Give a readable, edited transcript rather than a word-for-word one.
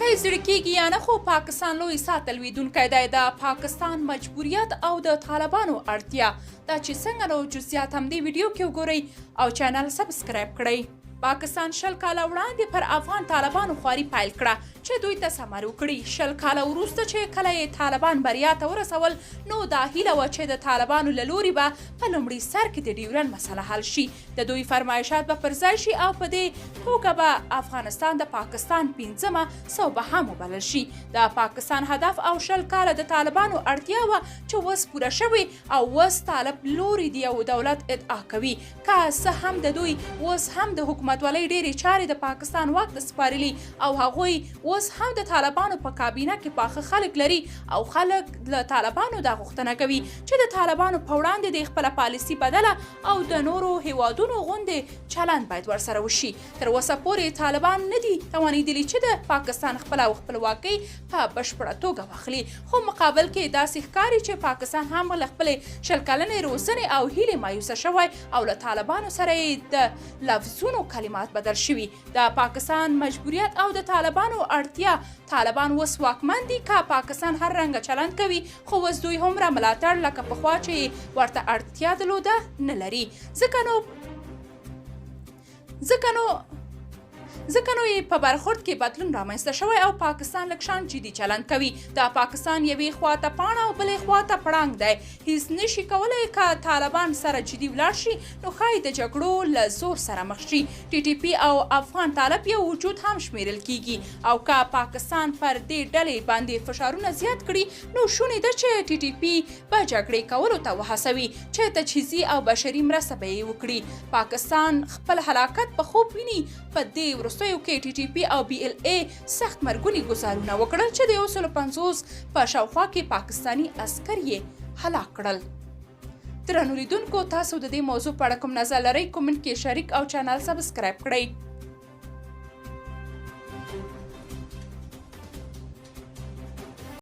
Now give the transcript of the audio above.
هیڅ زړه کېږي یا نه، خو پاکستان لوی ساتل ویدونکی دی. د پاکستان مجبوریت او د طالبانو اړتیا دا چې څنګه نو جزئیات هم دې ویډیو کې وګورئ او چینل سبسکرایب کړئ. پاکستان 20 کاله وړاندې پر افغان طالبانو خواري پیل کړه چې دوی ته ثمر وکړي. 20 کاله وروسته چې کله یې طالبان بریا ته ورسول، نو دا هیله وه چې د طالبانو له لوري به په لومړي سر کې د ډیورنډ مسله حل شي، د دوی فرمایشات به پر ځای شي او په دې توګه به افغانستان د پاکستان 5مه صوبه هم وبلل شي. د پاکستان هدف او 20 کاله د طالبانو اړتیا وه چې اوس پوره شوې او اوس طالب لوري د یو دولت ادعا کوي. که څه هم د دوی اوس هم د حکومتولۍ ډېرې چارې د پاکستان واک ته سپارلي او هغوی اوس هم د طالبانو په کابینه کې پاخه خلک لري او خلک له طالبانو دا غوښتنه کوي چې د طالبانو په وړاندې د خپله پالیسي بدله او د نورو هیوادونو غوندې چلند باید ورسره وشي. تر اوسه پورې طالبان نه دي توانېدلي چې د پاکستان خپلواکۍ په بشپړه توګه واخلي، خو مقابل کې داسې ښکاري چې پاکستان هم له خپلې 20 کلنې روزنې او هیلې مایوسه شوی او له طالبانو سره یې د لفظونو کلمات بدل شوي. د پاکستان مجبوریت او د طالبانو اړتیا، طالبان اوس واکمن دي. که پاکستان هر رنګه چلند کوي، خو اوس دوی هومره ملاتړ لکه پخوا چې ورته اړتیا درلوده نه لري. ځکه نو یې په برخورد کې بدلون رامنځته شوی او پاکستان لږ شان جدي چلند کوي. د پاکستان یوې خواته پاڼه او بلې خواته پړانګ دی. هیڅ نشي کولی که طالبان سره جدي ولاړ شي، نو ښایي د جګړو له زور سره مخ شي. ټي ټي پي او افغان طالب یو وجود هم شمیرل کیږي او که پاکستان پر دې ډلې باندې فشارونه زیات کړي، نو شونې ده چې ټي ټي پي په جګړې کولو ته وهڅوي چې تجهیزي او بشري مرسته به یې وکړي. پاکستان خپل هلاکت په خوب ویني. په دې وروستیو کې ټي ټي پي او بي ال اي سخت مرګوني ګزارونه وکړل چې د 150 په شاوخوا کې پاکستاني عسکر یې هلاک کړل. درنو لیدونکو، تاسو د دې موضوع په اړه کوم نظر لرئ؟ کومنټ کې شریک او چینل سبسکرایب کړئ.